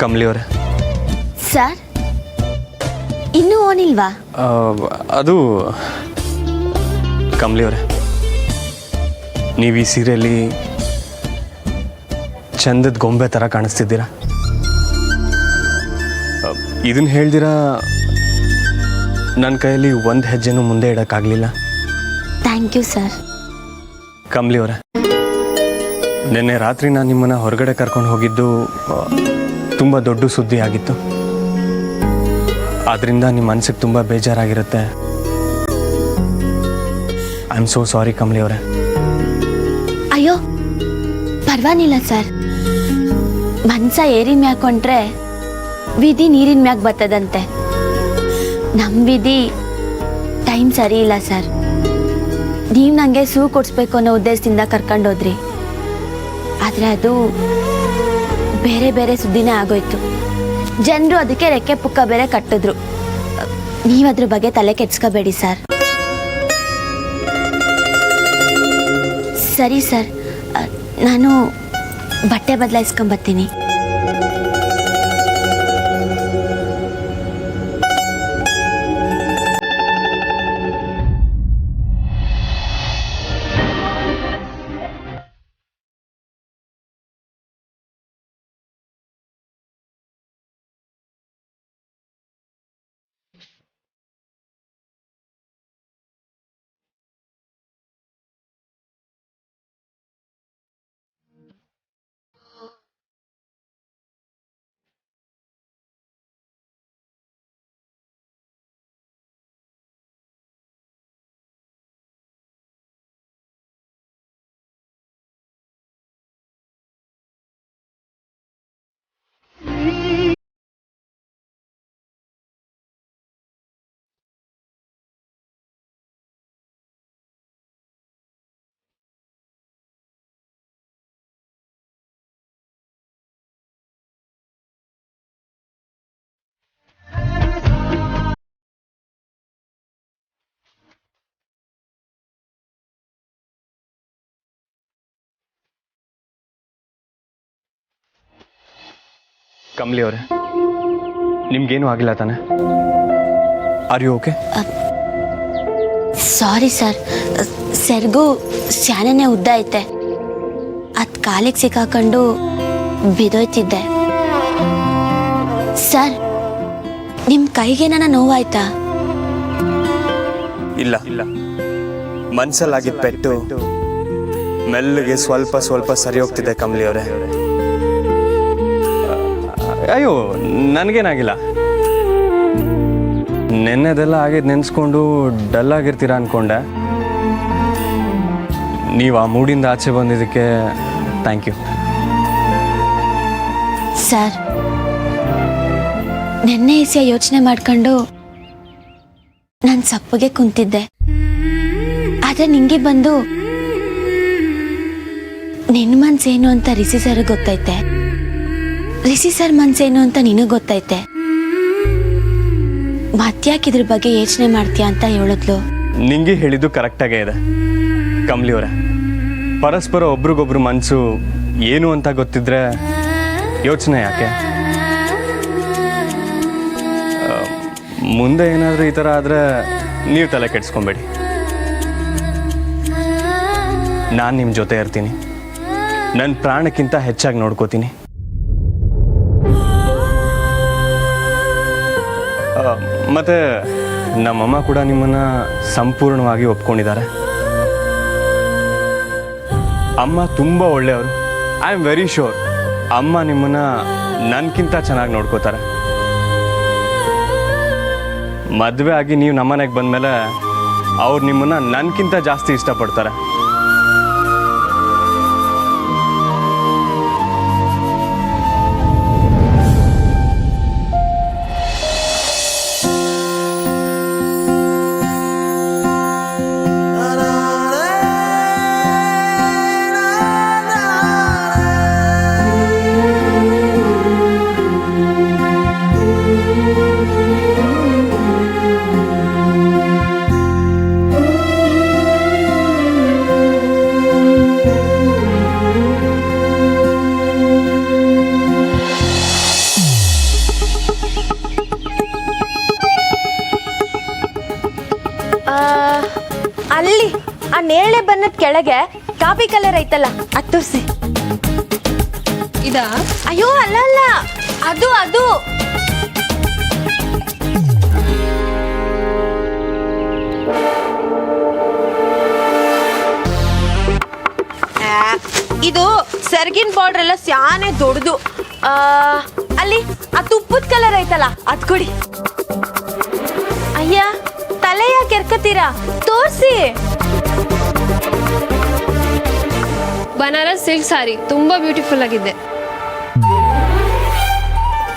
ಕಮಲಿ ಅವರೇ. ಸರ್, ಇನ್ನೂ ಓನಿಲ್ವಾ? ಅದು ಕಮಲಿ ಅವರೇ, ನೀವು ಈ ಸೀರೆಯಲ್ಲಿ ಚಂದದ ಗೊಂಬೆ ಥರ ಕಾಣಿಸ್ತಿದ್ದೀರಾ. ಇದನ್ನು ಹೇಳ್ದಿರಾ ನನ್ನ ಕೈಯಲ್ಲಿ ಒಂದು ಹೆಜ್ಜೆನೂ ಮುಂದೆ ಇಡೋಕ್ಕಾಗಲಿಲ್ಲ. Thank you sir. ಕಮಲಿ ಅವರೇ, ನಿನ್ನೆ ರಾತ್ರಿ ನಾನು ನಿಮ್ಮನ್ನು ಹೊರಗಡೆ ಕರ್ಕೊಂಡು ಹೋಗಿದ್ದು ತುಂಬ ದೊಡ್ಡ ಸುದ್ದಿ ಆಗಿತ್ತು. ಆದ್ದರಿಂದ ನಿಮ್ಮ ಮನಸ್ಸಿಗೆ ತುಂಬ ಬೇಜಾರಾಗಿರುತ್ತೆ. I am so sorry Kamali ಅವರೇ. ಅಯ್ಯೋ ಪರವಾಗಿಲ್ಲ ಸರ್. ಮನ್ಸ ಏರಿ ಮ್ಯಾಕೊಂಡ್ರೆ ವಿಧಿ ನೀರಿನ ಮ್ಯಾಗ ಬರ್ತದಂತೆ. ನಮ್ಮ ವಿಧಿ ಟೈಮ್ ಸರಿ ಇಲ್ಲ ಸರ್. ನೀವು ನನಗೆ ಸೂ ಕೊಡಿಸ್ಬೇಕು ಅನ್ನೋ ಉದ್ದೇಶದಿಂದ ಕರ್ಕೊಂಡೋದ್ರಿ. ಆದರೆ ಅದು ಬೇರೆ ಬೇರೆ ಸುದ್ದಿನೇ ಆಗೋಯ್ತು. ಜನರು ಅದಕ್ಕೆ ರೆಕ್ಕೆ ಪುಕ್ಕ ಬೇರೆ ಕಟ್ಟಿದ್ರು. ನೀವು ಅದ್ರ ಬಗ್ಗೆ ತಲೆ ಕೆಡ್ಸ್ಕೋಬೇಡಿ ಸರ್. ಸರಿ ಸರ್, ನಾನು ಬಟ್ಟೆ ಬದಲಾಯಿಸ್ಕೊಂಬರ್ತೀನಿ. ಕಮಲಿ ಅವರೇ, ನಿಮ್ಗೇನು ಆಗಿಲ್ಲ ತಾನೆ? Are you okay? Sorry sir, ಸೆರ್ಗು ಶಾನೆನೇ ಉದ್ದ ಐತೆ. ಅದು ಕಾಲಿಗೆ ಸಿಕ್ಕಾಕೊಂಡು ಬಿದೋಯ್ತಿದ್ದೆ. ಸರ್, ನಿಮ್ಮ ಕೈಗೇನ ನೋವಾಯ್ತಾ? ಇಲ್ಲ ಇಲ್ಲ, ಮನ್ಸಲ್ಲಾಗಿದ್ದ ಪೆಟ್ಟು ಮೆಲ್ಲಗೆ ಸ್ವಲ್ಪ ಸ್ವಲ್ಪ ಸರಿ ಹೋಗ್ತಿದೆ ಕಮಲಿ ಅವರೇ. ಅಯ್ಯೋ ನನಗೇನಾಗಿಲ್ಲ. ನೆನ್ನೆದೆಲ್ಲ ಆಗಿದ್ದು ನೆನೆಸ್ಕೊಂಡು ಡಲ್ ಆಗಿರ್ತೀರ ಅಂದ್ಕೊಂಡೆ. ನೀವು ಆ ಮೂಡಿಂದ ಆಚೆ ಬಂದಿದ್ದಕ್ಕೆ ಥ್ಯಾಂಕ್ ಯು. ಸರ್, ನೆನ್ನೆ ಇಸಿಯ ಯೋಚನೆ ಮಾಡ್ಕೊಂಡು ನಾನು ಸಪ್ಪಗೆ ಕುಂತಿದ್ದೆ. ಆದರೆ ನಿಂಗೆ ಬಂದು ನಿನ್ನ ಮನ್ಸೇನು ಅಂತ ರಿಸಿ ಸರ್ ಗೊತ್ತೈತೆ, ರಿಸಿ ಸರ್ ಮನ್ಸೇನು ಅಂತ ನಿನಗೆ ಗೊತ್ತೈತೆ. ಮತ್ಯಾಕೆ ಇದ್ರ ಬಗ್ಗೆ ಯೋಚನೆ ಮಾಡ್ತೀಯ ಅಂತ ಹೇಳಿದ್ಲು. ನಿಂಗೆ ಹೇಳಿದ್ದು ಕರೆಕ್ಟಾಗೇ ಇದೆ ಕಮಲಿ ಅವರೇ. ಪರಸ್ಪರ ಒಬ್ರಿಗೊಬ್ರು ಮನಸ್ಸು ಏನು ಅಂತ ಗೊತ್ತಿದ್ರೆ ಯೋಚನೆ ಯಾಕೆ? ಮುಂದೆ ಏನಾದರೂ ಈ ಥರ ಆದರೆ ನೀವು ತಲೆ ಕೆಡಿಸ್ಕೊಬೇಡಿ. ನಾನು ನಿಮ್ಮ ಜೊತೆ ಇರ್ತೀನಿ. ನನ್ನ ಪ್ರಾಣಕ್ಕಿಂತ ಹೆಚ್ಚಾಗಿ ನೋಡ್ಕೋತೀನಿ. ಮತ್ತು ನಮ್ಮಮ್ಮ ಕೂಡ ನಿಮ್ಮನ್ನು ಸಂಪೂರ್ಣವಾಗಿ ಒಪ್ಕೊಂಡಿದ್ದಾರೆ. ಅಮ್ಮ ತುಂಬ ಒಳ್ಳೆಯವರು. ಐ ಆಮ್ ವೆರಿ ಶ್ಯೂರ್ ಅಮ್ಮ ನಿಮ್ಮನ್ನು ನನಗಿಂತ ಚೆನ್ನಾಗಿ ನೋಡ್ಕೋತಾರೆ. ಮದುವೆ ಆಗಿ ನೀವು ನಮ್ಮನೆಗೆ ಬಂದಮೇಲೆ ಅವ್ರು ನಿಮ್ಮನ್ನು ನನಗಿಂತ ಜಾಸ್ತಿ ಇಷ್ಟಪಡ್ತಾರೆ. ಸೀರೆದ ಕೆಳಗೆ ಕಾಫಿ ಕಲರ್ ಐತಲ್ಲ ಅದು ತೋರಿಸಿ. ಇದಾ? ಅಯ್ಯೋ ಅಲ್ಲ ಅಲ್ಲ, ಅದು ಅದು ಇದು ಸೆರ್ಗಿನ್ ಬಾರ್ಡರ್ ಎಲ್ಲ ಸ್ಯಾನೆ ದೊಡ್ಡದು. ಅಲ್ಲಿ ಆ ತುಪ್ಪದ ಕಲರ್ ಐತಲ್ಲ ಅದ್ ಕೊಡಿ. ಅಯ್ಯ ತಲೆ ಯಾಕೆ ಎರ್ಕತ್ತೀರಾ, ತೋರ್ಸಿ. ಬನಾರಸ್ ಸಿಲ್ಕ್ ಸಾರಿ ತುಂಬಾ ಬ್ಯೂಟಿಫುಲ್ ಆಗಿದೆ.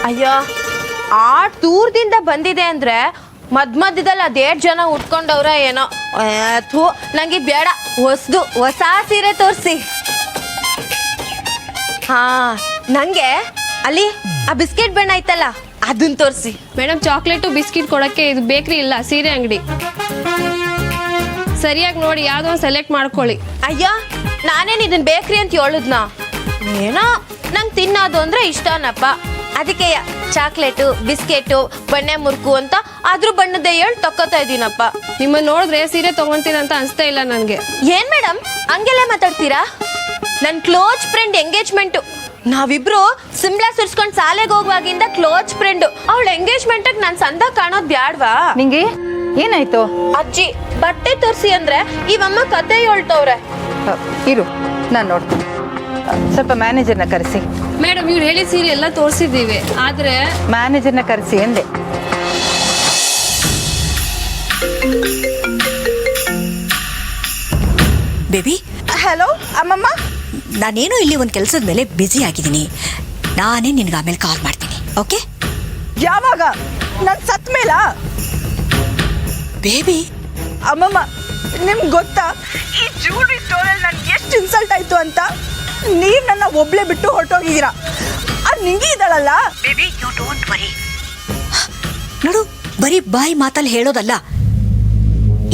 ಅಯ್ಯೋ ಆ ದೂರದಿಂದ ಬಂದಿದೆ ಅಂದ್ರೆ ಮಧ್ಯದಲ್ಲಿ ಅದೇಟ್ ಜನ ಉಟ್ಕೊಂಡವ್ರ ಏನೋ. ಥೂ ನಂಗೆ ಬೇಡ, ಹೊಸ ಸೀರೆ ತೋರಿಸಿ. ಹಾ ನಂಗೆ ಅಲ್ಲಿ ಆ ಬಿಸ್ಕೆಟ್ ಬಣ್ಣ ಐತಲ್ಲ ಅದನ್ನ ತೋರಿಸಿ. ಮೇಡಮ್ ಚಾಕ್ಲೇಟು ಬಿಸ್ಕಿಟ್ ಕೊಡಕ್ಕೆ ಇದು ಬೇಕ್ರಿ ಇಲ್ಲ, ಸೀರೆ ಅಂಗಡಿ. ಸರಿಯಾಗಿ ನೋಡಿ ಯಾವ್ದೋ ಒಂದು ಸೆಲೆಕ್ಟ್ ಮಾಡ್ಕೊಳ್ಳಿ. ಅಯ್ಯ ನಾನೇನು ಇದನ್ನ ಬೇಕ್ರಿ ಅಂತ ಹೇಳಿದ್ನ? ಏನೋ ನಂಗೆ ತಿನ್ನೋದು ಅಂದ್ರೆ ಇಷ್ಟನಪ್ಪ, ಅದಕ್ಕೆ ಚಾಕ್ಲೇಟು ಬಿಸ್ಕೆಟು ಬಣ್ಣೆ ಮುರ್ಕು ಅಂತ ಅದ್ರ ಬಣ್ಣದ ಹೇಳಿ ತಕ್ಕೋತಾ ಇದೀನಪ್ಪ. ನಿಮ್ಮನ್ನ ನೋಡಿದ್ರೆ ಸೀರೆ ತಗೊಂತೀರಂತ ಅನ್ಸ್ತಾ ಇಲ್ಲ ನನಗೆ. ಏನ್ ಮೇಡಮ್ ಹಂಗೆಲ್ಲ ಮಾತಾಡ್ತೀರಾ? ನನ್ನ ಕ್ಲೋಸ್ ಫ್ರೆಂಡ್ ಎಂಗೇಜ್ಮೆಂಟ್, ನಾವಿಬ್ರು ಸಿಮ್ಲಾ ಸುರ್ಸ್ಕೊಂಡು ಶಾಲೆಗೆ ಹೋಗುವಾಗಿಂದ ಕ್ಲೋಸ್ ಫ್ರೆಂಡ್. ಅವಳ ಎಂಗೇಜ್ಮೆಂಟ್ ನಾನು ಸಂದ ಕಾಣೋದ್ ಬ್ಯಾಡ್ವಾ? ನಿಂಗೆ ಏನಾಯ್ತು? ಅಜ್ಜಿ ಬಟ್ಟೆ ತೋರಿಸಿ ಅಂದ್ರೆ ಇವಮ್ಮ ಕತೆ ಹೇಳ್ತವ್ರೆ. ಇರು ನಾನು ನೋಡ್ತೀನಿ. ಸ್ವಲ್ಪ ಮ್ಯಾನೇಜರ್ನ ಕರೆಸಿ. ಮೇಡಮ್ ಇವ್ರು ಹೇಳಿ ಸೀರೆ ಎಲ್ಲ ತೋರಿಸಿದ್ದೀವಿ, ಆದ್ರೆ ಮ್ಯಾನೇಜರ್ನ ಕರೆಸಿ ಎಂದೆ. ಬೇಬಿ. ಹಲೋ ಅಮ್ಮಮ್ಮ. ನಾನೇನು ಇಲ್ಲಿ ಒಂದು ಕೆಲಸದ ಮೇಲೆ ಬ್ಯುಸಿ ಆಗಿದ್ದೀನಿ, ನಾನೇ ನಿನ್ಗೆ ಆಮೇಲೆ ಕಾಲ್ ಮಾಡ್ತೀನಿ. ಓಕೆ? ಯಾವಾಗ? ನಾನು ಸತ್ ಮೇಲ? ಬೇಬಿ ಅಮ್ಮಮ್ಮ ನಿಮ್ಗೆ ಗೊತ್ತಾ ಈ ಜ್ಯೂಲ್ರಿ ಸ್ಟೋರಲ್ಲಿ ನನ್ಗೆ ಎಷ್ಟು ಇನ್ಸಲ್ಟ್ ಆಯ್ತು ಅಂತ? ನೀವು ನನ್ನ ಒಬ್ಳೆ ಬಿಟ್ಟು ಹೊರಟೋಗಿದ್ದೀರಾ. ಅದು ನಿಂಗೆ ಇದಳಲ್ಲ ಬೇಬಿ, ಯು ಡೋಂಟ್ ವರಿ. ನೋಡು, ಬರೀ ಬಾಯಿ ಮಾತಲ್ಲಿ ಹೇಳೋದಲ್ಲ,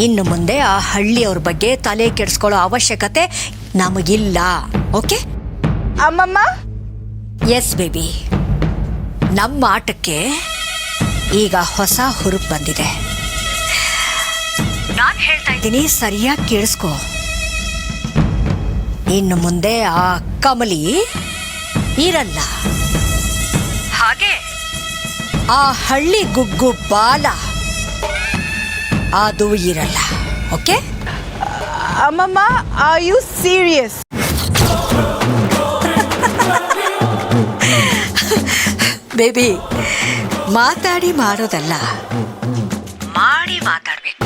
ಇನ್ನು ಮುಂದೆ ಆ ಹಳ್ಳಿಯವ್ರ ಬಗ್ಗೆ ತಲೆ ಕೆಡಿಸ್ಕೊಳ್ಳೋ ಅವಶ್ಯಕತೆ ನಮಗಿಲ್ಲ. ಓಕೆ ಅಮ್ಮಮ್ಮ? ಎಸ್ ಬೇಬಿ, ನಮ್ಮ ಆಟಕ್ಕೆ ಈಗ ಹೊಸ ಹುರುಪು ಬಂದಿದೆ. ನಾನು ಹೇಳ್ತಾ ಇದ್ದೀನಿ, ಸರಿಯಾಗಿ ಕೇಳಿಸ್ಕೊ. ಇನ್ನು ಮುಂದೆ ಆ ಕಮಲಿ ಇರಲ್ಲ, ಹಾಗೆ ಆ ಹಳ್ಳಿ ಗುಗ್ಗು ಬಾಲ ಅದು ಇರಲ್ಲ. ಓಕೆ? ಅಮ್ಮಮ್ಮ ಆರ್ ಯು ಸೀರಿಯಸ್? ಬೇಬಿ, ಮಾತಾಡಿ ಮಾಡೋದಲ್ಲ, ಮಾಡಿ ಮಾತಾಡ್ಬೇಕು.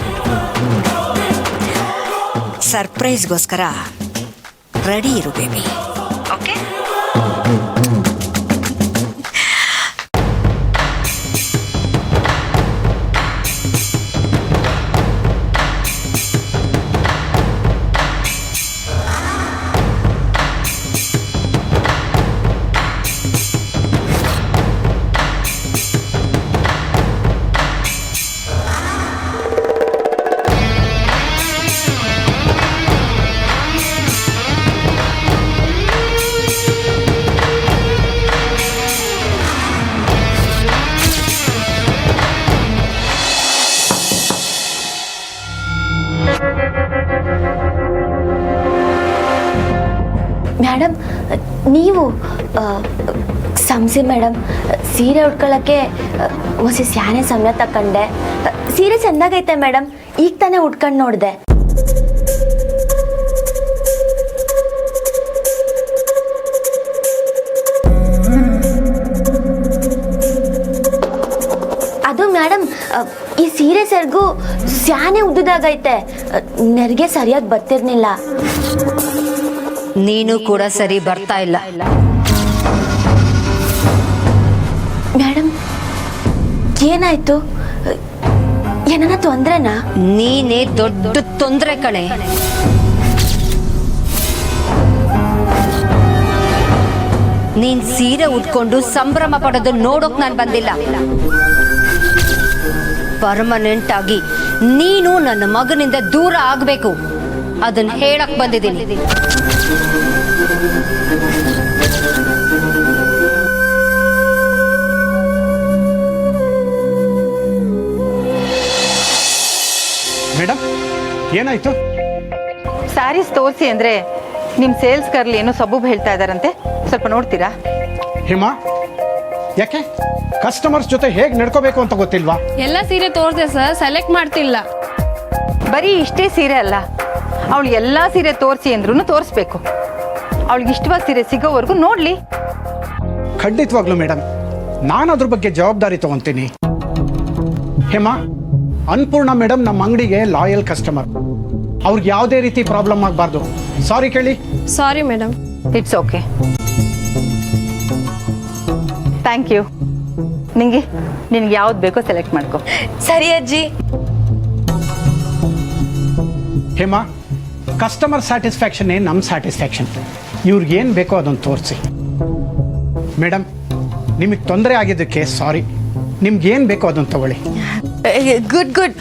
ಸರ್ಪ್ರೈಸ್ಗೋಸ್ಕರ ರೆಡಿ ಇರು ಬೇಬಿ. ಓಕೆ? ಮೇಡಮ್ ನೀವು ಸಂಸಿ ಮೇಡಮ್, ಸೀರೆ ಉಟ್ಕೊಳ್ಳೋಕ್ಕೆ ಹೊಸ ಸ್ಯಾನೆ ಸಮಯ ತಕೊಂಡೆ. ಸೀರೆ ಚೆಂದಾಗೈತೆ ಮೇಡಮ್, ಈಗ ತಾನೇ ಉಟ್ಕೊಂಡು ನೋಡಿದೆ. ಅದು ಮೇಡಮ್ ಈ ಸೀರೆ ಸೆರ್ಗು ಸ್ಯಾನೆ ಉದ್ದುದಾಗೈತೆ, ನೆರಿಗೆ ಸರಿಯಾಗಿ ಬರ್ತಿರ್ಲಿಲ್ಲ. ನೀನು ಕೂಡ ಸರಿ ಬರ್ತಾ ಇಲ್ಲ. ಮೇಡಮ್ ಏನಾಯ್ತು? ಏನನ್ನ ತೊಂದ್ರೆನಾ? ನೀನೇ ದೊಡ್ಡ ತೊಂದರೆ ಕಣೆ. ನೀನ್ ಸೀರೆ ಉಟ್ಕೊಂಡು ಸಂಭ್ರಮ ಪಡೋದು ನೋಡೋಕ್ ನಾನು ಬಂದಿಲ್ಲ. ಪರ್ಮನೆಂಟ್ ಆಗಿ ನೀನು ನನ್ನ ಮಗನಿಂದ ದೂರ ಆಗ್ಬೇಕು, ಅದನ್ನ ಹೇಳಕ್ ಬಂದಿದ್ದೀನಿ. ಮೇಡಮ್ ಏನಾಯ್ತು? ಸ್ಯಾರೀಸ್ ತೋರಿಸಿ ಅಂದರೆ ನಿಮ್ಮ ಸೇಲ್ಸ್ ಗರ್ಲ್ ಏನೋ ಸಬೂಬ್ ಹೇಳ್ತಾ ಇದ್ದಾರಂತೆ, ಸ್ವಲ್ಪ ನೋಡ್ತೀರಾ? ಹೇಮಾ, ಯಾಕೆ ಕಸ್ಟಮರ್ಸ್ ಜೊತೆ ಹೇಗೆ ನಡ್ಕೋಬೇಕು ಅಂತ ಗೊತ್ತಿಲ್ವಾ? ಎಲ್ಲ ಸೀರೆ ತೋರಿದೆ ಸರ್, ಸೆಲೆಕ್ಟ್ ಮಾಡ್ತಿಲ್ಲ. ಬರೀ ಇಷ್ಟೇ ಸೀರೆ ಅಲ್ಲ, ಅವಳು ಎಲ್ಲ ಸೀರೆ ತೋರಿಸಿ ಅಂದ್ರೂ ತೋರಿಸ್ಬೇಕು. ಅವಳಿಗೆ ಇಷ್ಟವಾದ ಸೀರೆ ಸಿಗೋವರೆಗೂ ನೋಡಲಿ. ಖಂಡಿತವಾಗ್ಲೂ ಮೇಡಮ್, ನಾನು ಅದ್ರ ಬಗ್ಗೆ ಜವಾಬ್ದಾರಿ ತಗೊಂತೀನಿ. ಹೇಮಾ, ಅನ್ಪೂರ್ಣ ಮೇಡಮ್ ನಮ್ಮ ಅಂಗಡಿಗೆ ಲಾಯಲ್ ಕಸ್ಟಮರ್. ಅವ್ರಿಗೆ ಯಾವುದೇ ರೀತಿ ಪ್ರಾಬ್ಲಮ್ ಆಗಬಾರ್ದು. ಸಾರಿ ಕೇಳಿ. Sorry madam. It's okay, thank you. ನಿನಗೆ ಯಾವ್ದು ಬೇಕೋ ಸೆಲೆಕ್ಟ್ ಮಾಡ್ಕೊ. ಸರಿ ಅಜ್ಜಿ. ಹೇಮಾ, ಕಸ್ಟಮರ್ ಸ್ಯಾಟಿಸ್ಫ್ಯಾಕ್ಷನ್ನೇ ನಮ್ಮ ಸ್ಯಾಟಿಸ್ಫ್ಯಾಕ್ಷನ್. ಇವ್ರಿಗೆ ಏನು ಬೇಕೋ ಅದನ್ನು ತೋರಿಸಿ. ಮೇಡಮ್, ನಿಮಗೆ ತೊಂದರೆ ಆಗಿದ್ದಕ್ಕೆ ಸಾರಿ. ನಿಮ್ಗೇನು ಬೇಕೋ ಅದನ್ನು ತಗೊಳ್ಳಿ. Good good,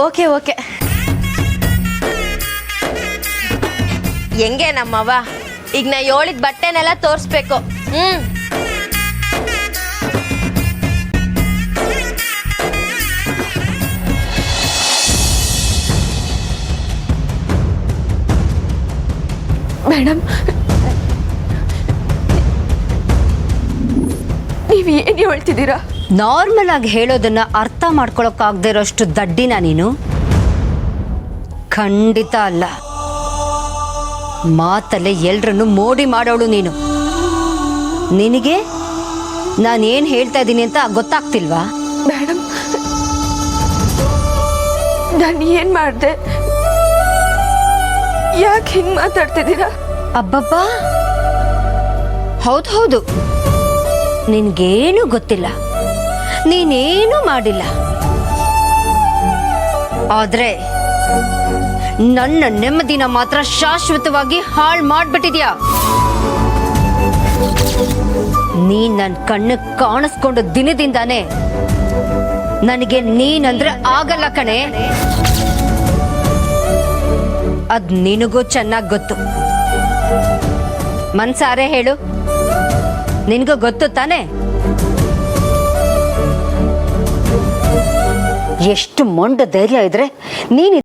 okay okay. ಹೆಂಗೆ ನಮ್ಮವ್ವ, ಈಗ ನಾ ಹೇಳಿದ ಬಟ್ಟೆನೆಲ್ಲ ತೋರಿಸ್ಬೇಕು. ಮೇಡಮ್, ನೀವು ಏನು ಹೇಳ್ತಿದ್ದೀರಾ? ನಾರ್ಮಲ್ ಆಗಿ ಹೇಳೋದನ್ನ ಅರ್ಥ ಮಾಡ್ಕೊಳಕ್ಕಾಗದೇ ಇರೋಷ್ಟು ದಡ್ಡಿನ ನೀನು? ಖಂಡಿತ ಅಲ್ಲ. ಮಾತಲ್ಲೇ ಎಲ್ರನ್ನು ಮೋಡಿ ಮಾಡೋಳು ನೀನು. ನಿನಗೆ ನಾನೇನು ಹೇಳ್ತಾ ಇದ್ದೀನಿ ಅಂತ ಗೊತ್ತಾಗ್ತಿಲ್ವಾ? ಮೇಡಮ್, ನಾನು ಏನು ಮಾಡಿದೆ? ಯಾಕೆ ಹಿಂಗೆ ಮಾತಾಡ್ತಿದ್ದೀರಾ? ಅಬ್ಬಬ್ಬಾ, ಹೌದು, ನಿನ್ಗೇನು ಗೊತ್ತಿಲ್ಲ, ನೀನೇನು ಮಾಡಿಲ್ಲ. ಆದ್ರೆ ನನ್ನ ನೆಮ್ಮದಿನ ಮಾತ್ರ ಶಾಶ್ವತವಾಗಿ ಹಾಳು ಮಾಡ್ಬಿಟ್ಟಿದ್ಯಾ. ನೀನ್ ನನ್ನ ಕಣ್ಣು ಕಾಣಿಸ್ಕೊಂಡ ದಿನದಿಂದಾನೇ ನನಗೆ ನೀನಂದ್ರೆ ಆಗಲ್ಲ ಕಣೆ. ಅದ್ ನಿನಗೂ ಚೆನ್ನಾಗಿ ಗೊತ್ತು. ಮನ್ಸಾರೆ ಹೇಳು, ನಿನಗೂ ಗೊತ್ತು ತಾನೆ? ಎಷ್ಟು ಮೊಂಡ ಧೈರ್ಯ ಇದ್ರೆ ನೀನು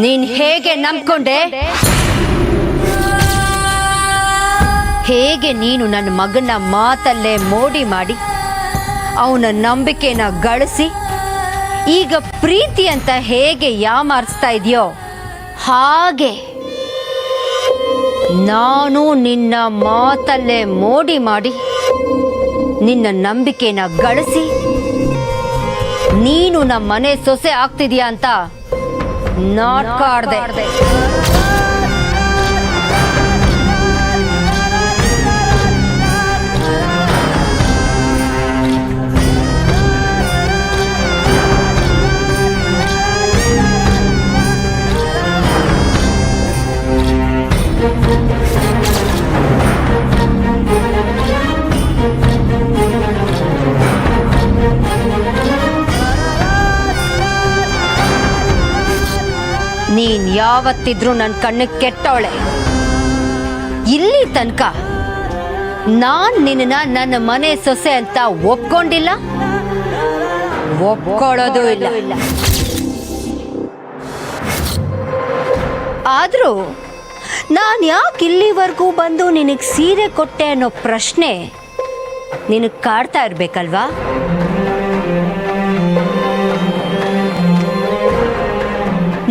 ನೀನ್ ಹೇಗೆ ನಂಬ್ಕೊಂಡೆ? ಹೇಗೆ ನೀನು ನನ್ನ ಮಗನ ಮಾತಲ್ಲೇ ಮೋಡಿ ಮಾಡಿ ಅವನ ನಂಬಿಕೆನ ಗಳಿಸಿ ಈಗ ಪ್ರೀತಿ ಅಂತ ಹೇಗೆ ಯಾಮಾರಿಸ್ತಾ ಇದೆಯೋ ಹಾಗೆ ನಾನು ನಿನ್ನ ಮಾತಲ್ಲೇ ಮೋಡಿ ಮಾಡಿ ನಿನ್ನ ನಂಬಿಕೆನ ಗಳಿಸಿ ನೀನು ನಮ್ಮ ಮನೆ ಸೊಸೆ ಆಗ್ತಿದ್ಯಾ ಅಂತ ನಾಟಕ ಆಡ್ದೆ. ನೀನ್ ಯಾವತ್ತಿದ್ರೂ ನನ್ನ ಕಣ್ಣಿಗೆ ಕೆಟ್ಟವಳೆ. ಇಲ್ಲಿ ತನಕ ನಾನ್ ನಿನ್ನ ನನ್ನ ಮನೆ ಸೊಸೆ ಅಂತ ಒಪ್ಕೊಂಡಿಲ್ಲ, ಒಪ್ಕೊಳ್ಳೋದು ಇಲ್ಲ. ಆದ್ರೂ ನಾನು ಯಾಕೆ ಇಲ್ಲಿವರೆಗೂ ಬಂದು ನಿನಗೆ ಸೀರೆ ಕೊಟ್ಟೆ ಅನ್ನೋ ಪ್ರಶ್ನೆ ನಿನಗೆ ಕಾಡ್ತಾ ಇರ್ಬೇಕಲ್ವಾ?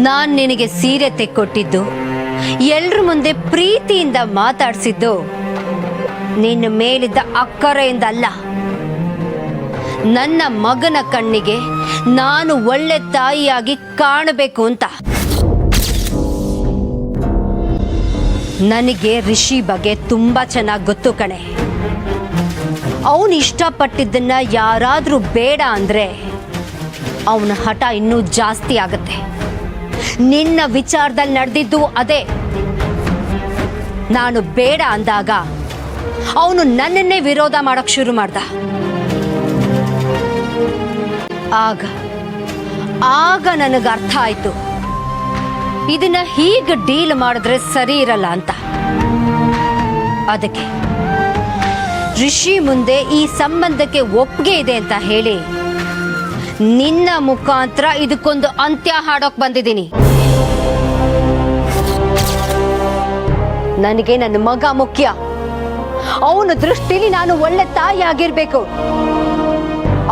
ನಾನು ನಿನಗೆ ಸೀರೆ ತೆಕ್ಕೊಟ್ಟಿದ್ದು, ಎಲ್ರ ಮುಂದೆ ಪ್ರೀತಿಯಿಂದ ಮಾತಾಡಿಸಿದ್ದು ನಿನ್ನ ಮೇಲಿದ್ದ ಅಕ್ಕರೆಯಿಂದ ಅಲ್ಲ, ನನ್ನ ಮಗನ ಕಣ್ಣಿಗೆ ನಾನು ಒಳ್ಳೆ ತಾಯಿಯಾಗಿ ಕಾಣಬೇಕು ಅಂತ. ನನಗೆ ರಿಷಿ ಬಗ್ಗೆ ತುಂಬಾ ಚೆನ್ನಾಗಿ ಗೊತ್ತು ಕಣೆ. ಅವನು ಇಷ್ಟಪಟ್ಟಿದ್ದನ್ನ ಯಾರಾದ್ರೂ ಬೇಡ ಅಂದ್ರೆ ಅವನ ಹಠ ಇನ್ನೂ ಜಾಸ್ತಿ ಆಗತ್ತೆ. ನಿನ್ನ ವಿಚಾರದಲ್ಲಿ ನಡೆದಿದ್ದು ಅದೇ. ನಾನು ಬೇಡ ಅಂದಾಗ ಅವನು ನನ್ನನ್ನೇ ವಿರೋಧ ಮಾಡಕ್ ಶುರು ಮಾಡ್ದ. ಆಗ ನನಗೆ ಅರ್ಥ ಆಯ್ತು, ಇದನ್ನ ಹೀಗೆ ಡೀಲ್ ಮಾಡಿದ್ರೆ ಸರಿ ಇರಲ್ಲ ಅಂತ. ಅದಕ್ಕೆ ರಿಷಿ ಮುಂದೆ ಈ ಸಂಬಂಧಕ್ಕೆ ಒಪ್ಪಿಗೆ ಇದೆ ಅಂತ ಹೇಳಿ ನಿನ್ನ ಮುಖಾಂತರ ಇದಕ್ಕೊಂದು ಅಂತ್ಯ ಹಾಡೋಕ್ ಬಂದಿದ್ದೀನಿ. ನನಗೆ ನನ್ನ ಮಗ ಮುಖ್ಯ. ಅವನ ದೃಷ್ಟಿಲಿ ನಾನು ಒಳ್ಳೆ ತಾಯಿ ಆಗಿರ್ಬೇಕು.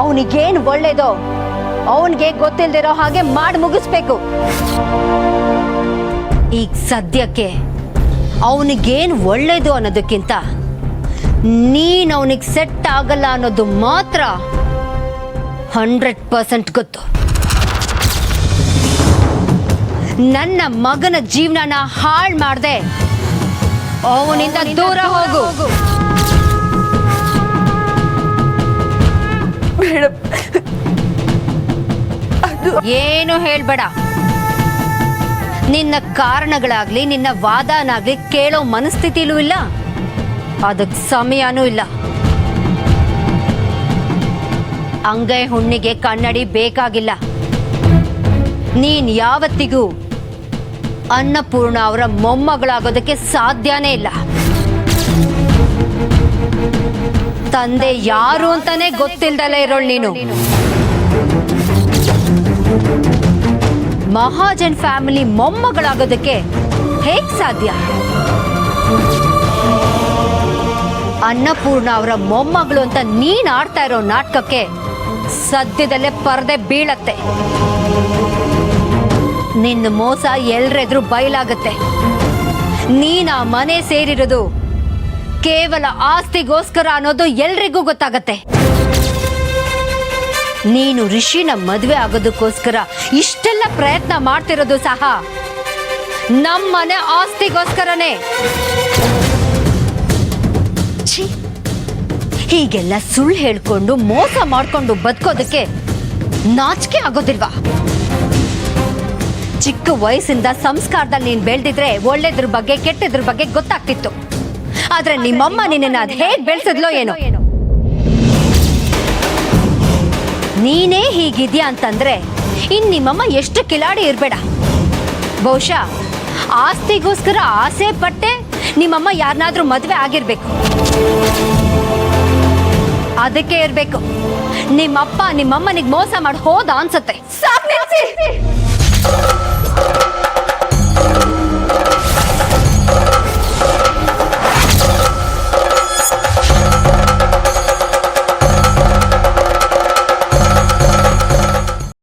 ಅವನಿಗೇನು ಒಳ್ಳೇದೋ ಅವನಿಗೆ ಗೊತ್ತಿಲ್ದಿರೋ ಹಾಗೆ ಮಾಡಿ ಮುಗಿಸ್ಬೇಕು. ಈಗ ಸದ್ಯಕ್ಕೆ ಅವನಿಗೇನು ಒಳ್ಳೇದು ಅನ್ನೋದಕ್ಕಿಂತ ನೀನ್ ಅವನಿಗೆ ಸೆಟ್ ಆಗಲ್ಲ ಅನ್ನೋದು ಮಾತ್ರ 100% ಗೊತ್ತು. ನನ್ನ ಮಗನ ಜೀವನನ ಹಾಳು ಮಾಡ್ದೆ ಅವನಿಂದ ದೂರ ಹೋಗು. ಏನು ಹೇಳ್ಬೇಡ. ನಿನ್ನ ಕಾರಣಗಳಾಗ್ಲಿ ನಿನ್ನ ವಾದನಾಗ್ಲಿ ಕೇಳೋ ಮನಸ್ಥಿತಿಲೂ ಇಲ್ಲ, ಅದಕ್ಕೆ ಸಮಯನೂ ಇಲ್ಲ. ಅಂಗೈ ಹುಣ್ಣಿಗೆ ಕನ್ನಡಿ ಬೇಕಾಗಿಲ್ಲ. ನೀನ್ ಯಾವತ್ತಿಗೂ ಅನ್ನಪೂರ್ಣ ಅವರ ಮೊಮ್ಮಗಳಾಗೋದಕ್ಕೆ ಸಾಧ್ಯನೇ ಇಲ್ಲ. ತಂದೆ ಯಾರು ಅಂತಾನೆ ಗೊತ್ತಿಲ್ದಲೇ ಇರೋಳು ನೀನು. ಮಹಾಜನ್ ಫ್ಯಾಮಿಲಿ ಮೊಮ್ಮಗಳಾಗೋದಕ್ಕೆ ಹೇಗ್ ಸಾಧ್ಯ? ಅನ್ನಪೂರ್ಣ ಅವರ ಮೊಮ್ಮಗಳು ಅಂತ ನೀನ್ ಆಡ್ತಾ ಇರೋ ನಾಟಕಕ್ಕೆ ಸದ್ಯದಲ್ಲೇ ಪರದೆ ಬೀಳತ್ತೆ. ನಿನ್ನ ಮೋಸ ಎಲ್ರೆದ್ರು ಬಯಲಾಗತ್ತೆ. ನೀನ್ ಆ ಮನೆ ಸೇರಿರೋದು ಕೇವಲ ಆಸ್ತಿಗೋಸ್ಕರ ಅನ್ನೋದು ಎಲ್ರಿಗೂ ಗೊತ್ತಾಗತ್ತೆ. ನೀನು ರಿಷಿನ ಮದುವೆ ಆಗೋದಕ್ಕೋಸ್ಕರ ಇಷ್ಟೆಲ್ಲ ಪ್ರಯತ್ನ ಮಾಡ್ತಿರೋದು ಸಹ ನಮ್ಮನೆ ಆಸ್ತಿಗೋಸ್ಕರನೇ. ಹೀಗೆಲ್ಲ ಸುಳ್ಳು ಹೇಳ್ಕೊಂಡು ಮೋಸ ಮಾಡ್ಕೊಂಡು ಬದುಕೋದಕ್ಕೆ ನಾಚಿಕೆ ಆಗೋದಿಲ್ವಾ? ಚಿಕ್ಕ ವಯಸ್ಸಿಂದ ಸಂಸ್ಕಾರದಲ್ಲಿ ನೀನ್ ಬೆಳೆದಿದ್ರೆ ಒಳ್ಳೇದ್ರ ಬಗ್ಗೆ ಕೆಟ್ಟದ್ರ ಬಗ್ಗೆ ಗೊತ್ತಾಗ್ತಿತ್ತು. ಆದ್ರೆ ನಿಮ್ಮಮ್ಮ ನಿನ್ನ ಅದ್ ಹೇಗ್ ಬೆಳೆಸಿದ್ಲೋ ಏನೋ. ನೀನೇ ಹೀಗಿದ್ಯಾ ಅಂತಂದ್ರೆ ಇನ್ ನಿಮ್ಮಮ್ಮ ಎಷ್ಟು ಕಿಲಾಡಿ ಇರ್ಬೇಡ. ಬಹುಶಃ ಆಸ್ತಿಗೋಸ್ಕರ ಆಸೆ ಪಟ್ಟೆ ನಿಮ್ಮಮ್ಮ ಯಾರನ್ನಾದ್ರೂ ಮದ್ವೆ ಆಗಿರ್ಬೇಕು. ಅದಕ್ಕೆ ಇರ್ಬೇಕು ನಿಮ್ಮಪ್ಪ ನಿಮ್ಮಮ್ಮನಿಗೆ ಮೋಸ ಮಾಡಿ ಹೋದ ಅನ್ಸತ್ತೆ. ಸಾಕ್ ನಿಲ್ಸಿ.